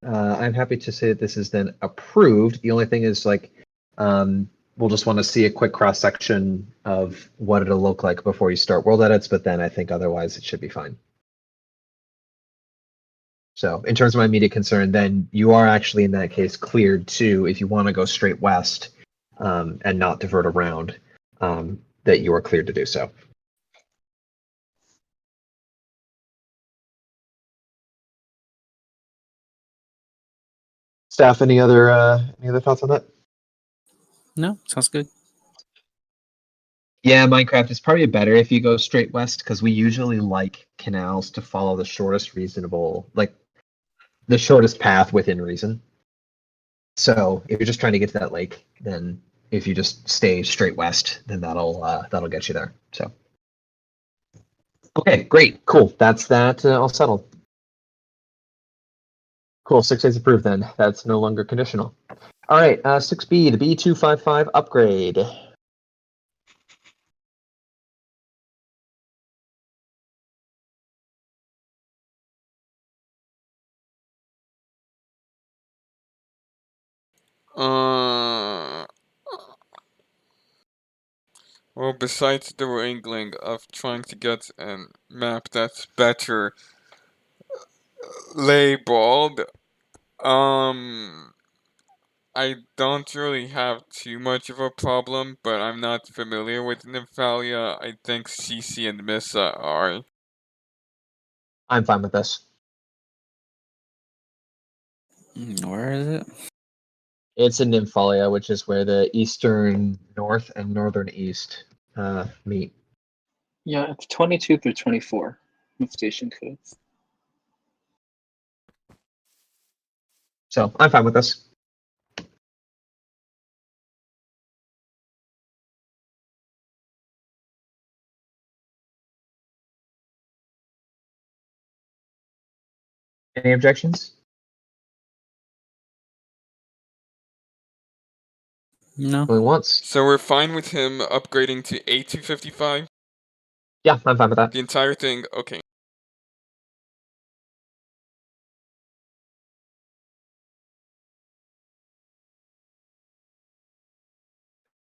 I'm happy to say that this is then approved. The only thing is, like, we'll just want to see a quick cross section of what it'll look like before you start world edits. But then I think otherwise it should be fine. So in terms of my immediate concern, then you are actually in that case cleared to, if you want to go straight west and not divert around, that you are cleared to do so. Staff, any other thoughts on that? No, sounds good. Yeah, Minecraft is probably better if you go straight west, because we usually like canals to follow the shortest reasonable, like the shortest path within reason. So if you're just trying to get to that lake, then if you just stay straight west, then that'll get you there. So okay, great, cool. That's that all settled. Cool, 6A's approved then. That's no longer conditional. All right, 6B, the B255 upgrade. Well, besides the wrangling of trying to get a map that's better labeled, I don't really have too much of a problem, but I'm not familiar with Nymphalia. I think CC and Missa are. I'm fine with this. Where is it? It's in Nymphalia, which is where the eastern north and northern east meet. Yeah, it's 22 through 24 with station codes. So I'm fine with this. Any objections? No. Going once? So we're fine with him upgrading to A255? Yeah, I'm fine with that. The entire thing? Okay.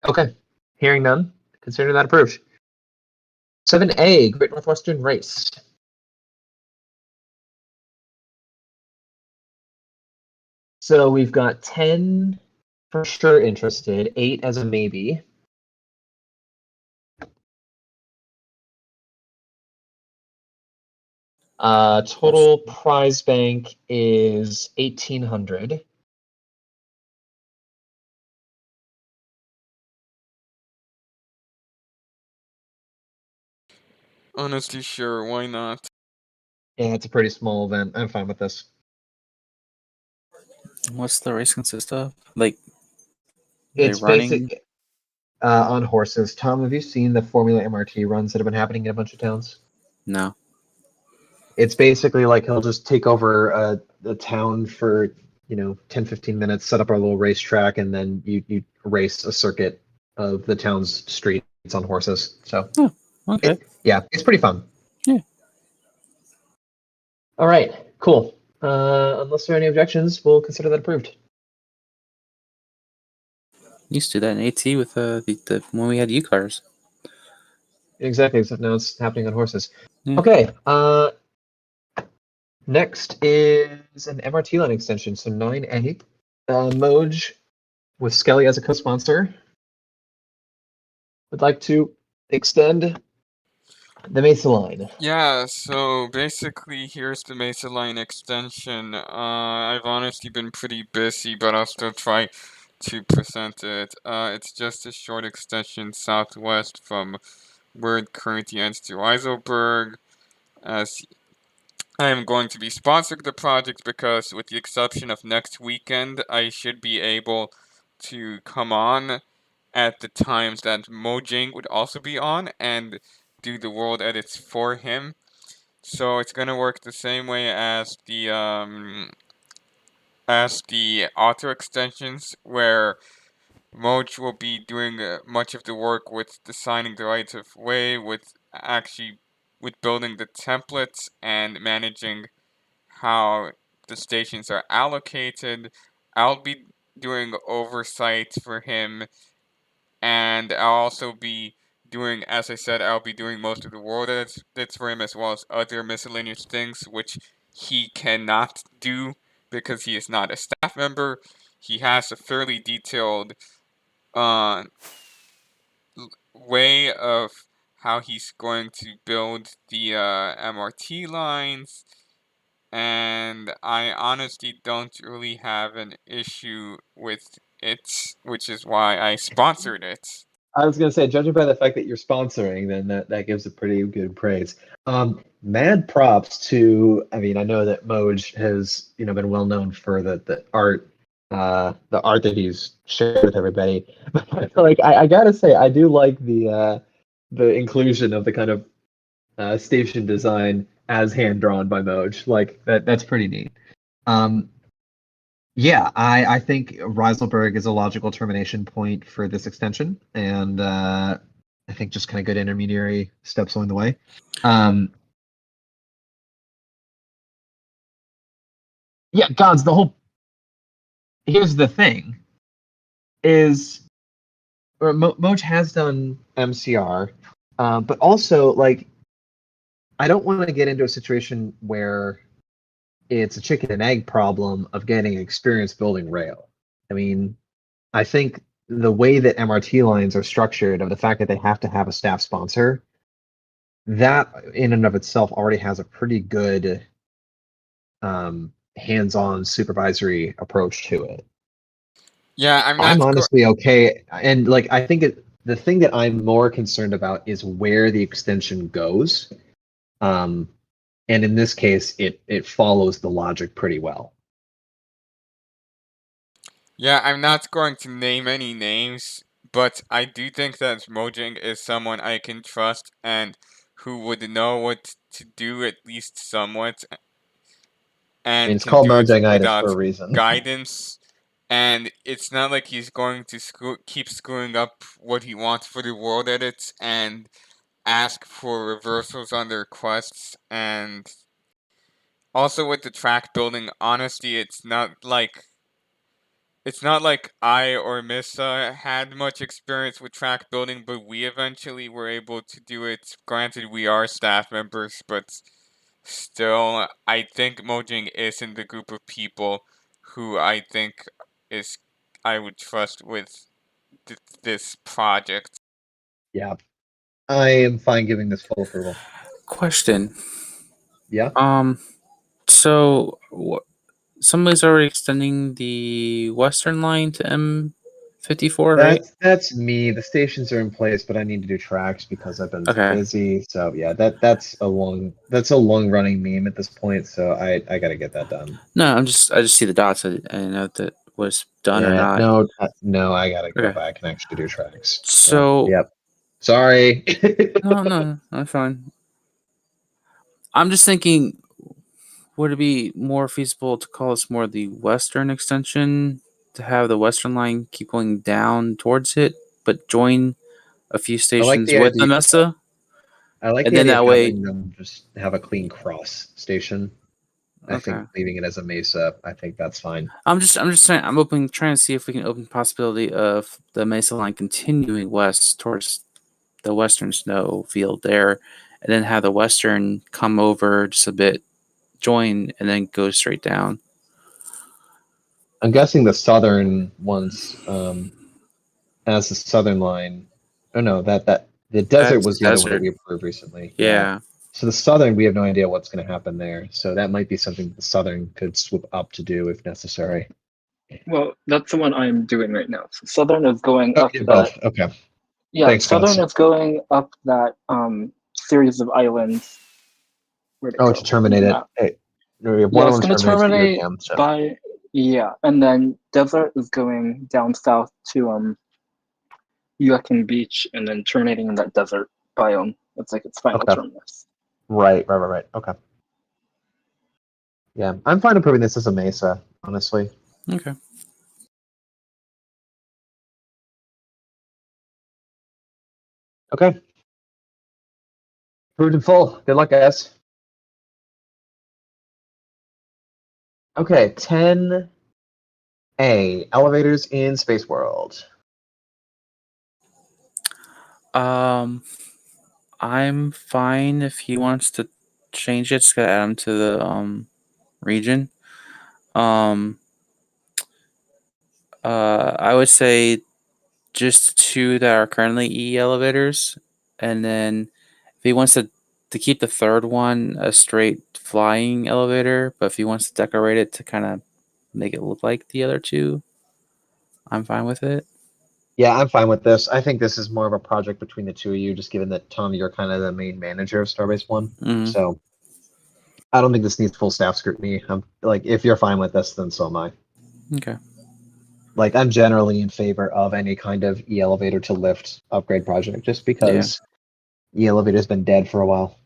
Okay. Hearing none, consider that approved. 7A, Great Northwestern Race. So we've got 10 for sure interested, 8 as a maybe. Total prize bank is 1,800. Honestly, sure, why not? Yeah, it's a pretty small event. I'm fine with this. What's the race consist of? Like, they It's running? basic on horses. Tom, have you seen the Formula MRT runs that have been happening in a bunch of towns? No. It's basically like he'll just take over the town for 10, 15 minutes, set up a little racetrack, and then you race a circuit of the town's streets on horses. So Oh, okay. it's pretty fun. Yeah. All right, cool. Unless there are any objections, we'll consider that approved. Used to do that in AT with the when we had U cars. Exactly, except now it's happening on horses. Yeah. Okay. Next is an MRT Line Extension, so 9A. Moj, with Skelly as a co-sponsor, would like to extend the Mesa Line. Yeah, so basically here's the Mesa Line Extension. I've honestly been pretty busy, but I'll still try to present it. It's just a short extension southwest from where it currently ends to Eiselberg. As I am going to be sponsoring the project because, with the exception of next weekend, I should be able to come on at the times that Mojang would also be on and do the world edits for him. So it's gonna work the same way as the auto extensions, where Moj will be doing much of the work with designing the right of way, with building the templates and managing how the stations are allocated. I'll be doing oversight for him, and I'll also be doing, as I said, I'll be doing most of the world edits for him, as well as other miscellaneous things which he cannot do because he is not a staff member. He has a fairly detailed uh, way of how he's going to build the MRT lines, and I honestly don't really have an issue with it, which is why I sponsored it. I was going to say, judging by the fact that you're sponsoring, then that gives a pretty good praise. Mad props to, I mean, I know that Moj has, been well known for the art that he's shared with everybody. But like, I gotta say, I do like the inclusion of the kind of station design as hand drawn by Moj. Like that's pretty neat. Yeah, I think Reiselberg is a logical termination point for this extension, and I think just kind of good intermediary steps along the way. Yeah, gods, here's the thing, is Moj has done MCR, but also, like, I don't want to get into a situation where it's a chicken and egg problem of getting experience building rail. I mean, I think the way that MRT lines are structured, of the fact that they have to have a staff sponsor, that in and of itself already has a pretty good hands-on supervisory approach to it. Yeah, I'm honestly okay, and like I think the thing that I'm more concerned about is where the extension goes, and in this case, it follows the logic pretty well. Yeah, I'm not going to name any names, but I do think that Mojang is someone I can trust and who would know what to do, at least somewhat. and it's can called do it Mojang Itis without for a reason. guidance. And it's not like he's going to keep screwing up what he wants for the world edits and ask for reversals on the requests. And also with the track building, honestly, it's not like I or Missa had much experience with track building, but we eventually were able to do it. Granted, we are staff members, but still, I think Mojang is in the group of people who I think I would trust with this project. Yeah, I am fine giving this full approval. Question. Yeah. So somebody's already extending the Western line to M54, right? That's me. The stations are in place, but I need to do tracks because I've been Okay. busy. So yeah, that's a long running meme at this point. So I got to get that done. No, I just see the dots. I didn't know if that was done or not. No, I got to go Okay. back and actually do tracks. So yep. Sorry. no, that's fine. I'm just thinking, would it be more feasible to call this more the Western extension, to have the Western line keep going down towards it, but join a few stations the with the idea. Mesa? I like And the then idea that of way, having them just have a clean cross station. I think leaving it as a mesa, I think that's fine. I'm just saying, trying to see if we can open the possibility of the Mesa line continuing west towards the western snow field there, and then have the western come over just a bit, join, and then go straight down. I'm guessing the southern ones as the southern line. Oh no, that the desert was the other one that we approved recently. Yeah. So the southern, we have no idea what's going to happen there. So that might be something the southern could swoop up to do if necessary. Well, that's the one I'm doing right now. So Southern is going up that. Both. Okay. Yeah, Thanks, Southern guys. is going up that series of islands. To terminate it. Hey, one it's going to terminate by and then Desert is going down south to Yucatan Beach, and then terminating in that desert biome. It's like its final terminus. Right. Okay. Yeah, I'm fine approving this as a mesa, honestly. Okay. Okay. Approved in full. Good luck, guys. Okay, 10A, elevators in Space World. I'm fine if he wants to change it. Just gotta add them to the region. I would say just two that are currently E elevators, and then if he wants to keep the third one a straight flying elevator, but if he wants to decorate it to kind of make it look like the other two, I'm fine with it. Yeah, I'm fine with this. I think this is more of a project between the two of you, just given that, Tom, you're kind of the main manager of Starbase One. Mm-hmm. So I don't think this needs full staff scrutiny. I'm like, if you're fine with this, then so am I. Okay. Like, I'm generally in favor of any kind of e-elevator to lift upgrade project, just because e-elevator's been dead for a while.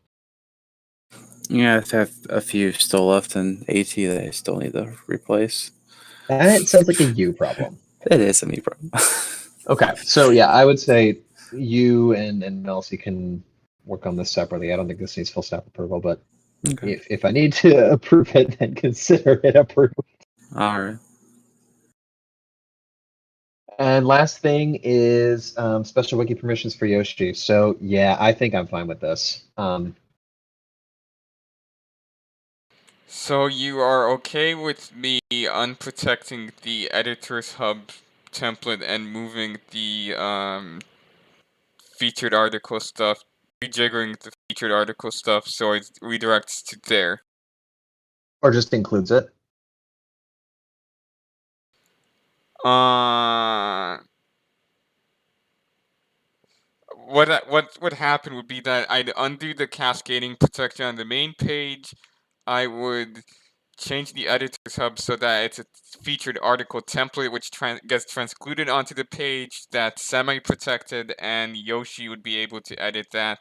Yeah, I have a few still left in AT that I still need to replace. That sounds like a you problem. It is a me problem. Okay, so yeah, I would say you and Melcy can work on this separately. I don't think this needs full staff approval, but if I need to approve it, then consider it approved. All right. And last thing is special wiki permissions for Yoshi. So yeah, I think I'm fine with this. So you are okay with me unprotecting the editor's hub template and moving the featured article stuff, rejiggering the featured article stuff so it redirects to there? Or just includes it? What would happen would be that I'd undo the cascading protection on the main page. I would change the editor's hub so that it's a featured article template which gets transcluded onto the page that's semi-protected, and Yoshi would be able to edit that.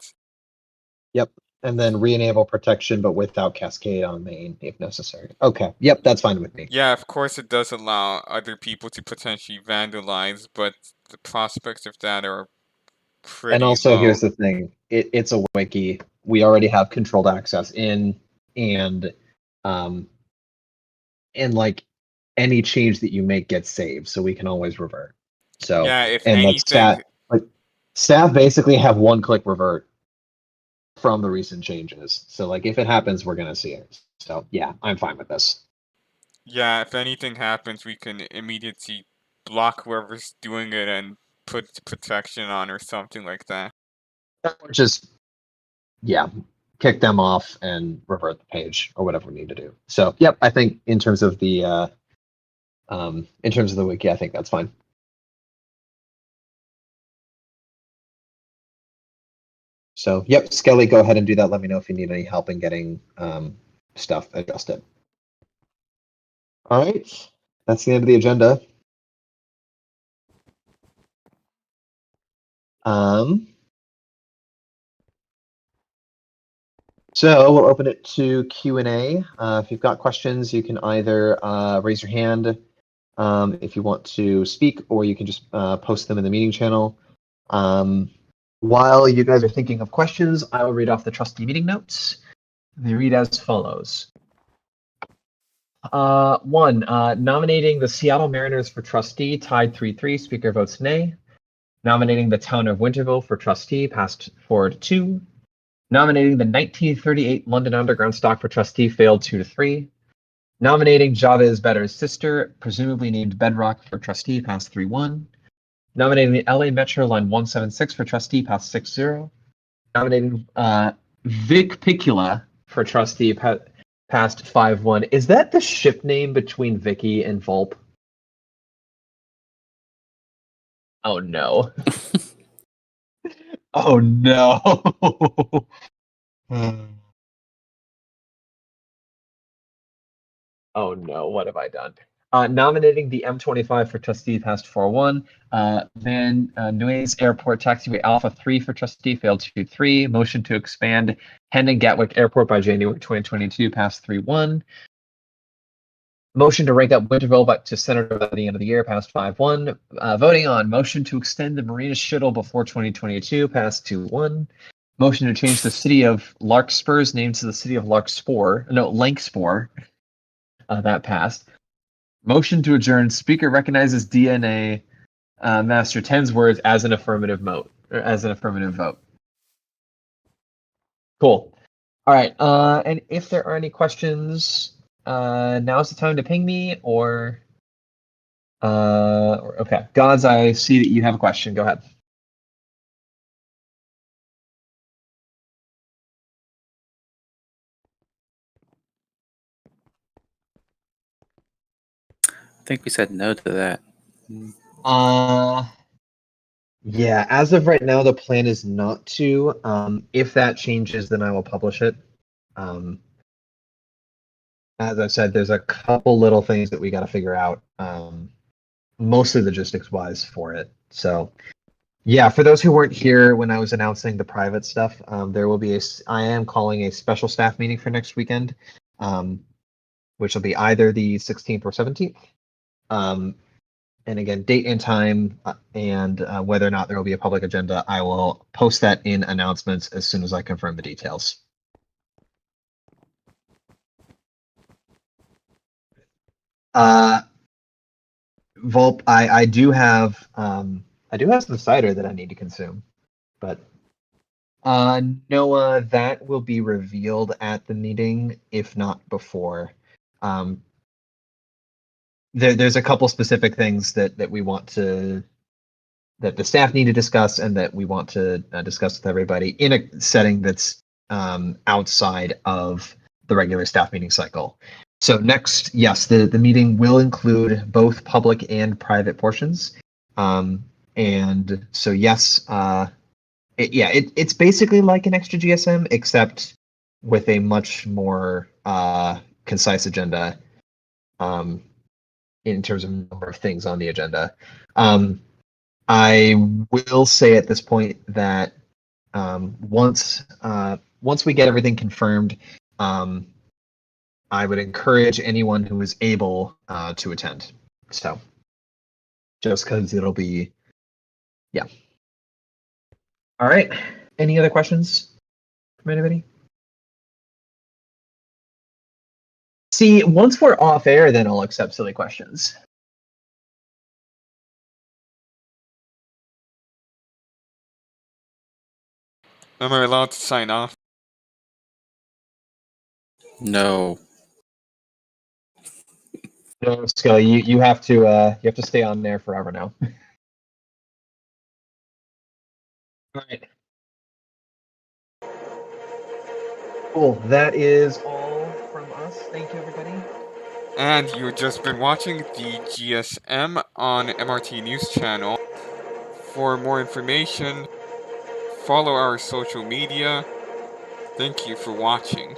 Yep. And then re-enable protection, but without cascade on main if necessary. Okay. Yep, that's fine with me. Yeah, of course it does allow other people to potentially vandalize, but the prospects of that are pretty And also, low. here's the thing: it's a wiki. We already have controlled access in, and like any change that you make gets saved, so we can always revert. So Yeah, if and anything, staff basically have one-click revert from the recent changes. So like if it happens, we're gonna see it. So yeah, I'm fine with this. yeah, if anything happens, we can immediately block whoever's doing it and put protection on or something like that. Or just kick them off and revert the page or whatever we need to do. So yep, I think in terms of the wiki, I think that's fine. So yep, Skelly, go ahead and do that. Let me know if you need any help in getting stuff adjusted. All right, that's the end of the agenda. So we'll open it to Q&A. If you've got questions, you can either raise your hand if you want to speak, or you can just post them in the meeting channel. While you guys are thinking of questions, I will read off the trustee meeting notes. They read as follows. 1, nominating the Seattle Mariners for trustee, tied 3-3, speaker votes nay. Nominating the town of Winterville for trustee, passed 4-2. Nominating the 1938 London Underground stock for trustee, failed 2-3. Nominating Java's Better's sister, presumably named Bedrock, for trustee, passed 3-1. Nominating the LA Metro Line 176 for trustee, passed 6-0. Nominating Vic Picula for trustee, passed 5-1. Is that the ship name between Vicky and Volp? Oh no. Oh no. Oh no, what have I done? Nominating the M25 for trustee, passed 4-1. Van Nuys Airport Taxiway Alpha 3 for trustee, failed 2-3. Motion to expand Hendon Gatwick Airport by January 2022, passed 3-1. Motion to rank up Winterville back to senator by the end of the year, passed 5-1. Voting on motion to extend the Marina shuttle before 2022, passed 2-1. Motion to change the city of Larkspur's name to the city of Lankspor. That passed. Motion to adjourn. Speaker recognizes DNA Master 10's words as an affirmative vote. Cool. All right. And if there are any questions, now's the time to ping me or okay. Gods, I see that you have a question. Go ahead. I think we said no to that. Yeah, as of right now, the plan is not to. If that changes, then I will publish it. As I said, there's a couple little things that we got to figure out, mostly logistics-wise for it. So, yeah, for those who weren't here when I was announcing the private stuff, there will be I am calling a special staff meeting for next weekend, which will be either the 16th or 17th. And again, date and time and whether or not there will be a public agenda, I will post that in announcements as soon as I confirm the details. Volp, I do have some cider that I need to consume, but Noah, that will be revealed at the meeting, if not before. There's a couple specific things that we want to that the staff need to discuss and that we want to discuss with everybody in a setting that's outside of the regular staff meeting cycle. So next, yes, the meeting will include both public and private portions. And so yes, it's basically like an extra GSM, except with a much more concise agenda in terms of number of things on the agenda. I will say at this point that Once we get everything confirmed, I would encourage anyone who is able to attend. So, just because it'll be, yeah. All right. Any other questions from anybody? See, once we're off air, then I'll accept silly questions. Am I allowed to sign off? No. No, Scully, you have to stay on there forever now. All right. Cool. That is all from us. Thank you, everybody. And you've just been watching the GSM on MRT NewsChannel. For more information, follow our social media. Thank you for watching.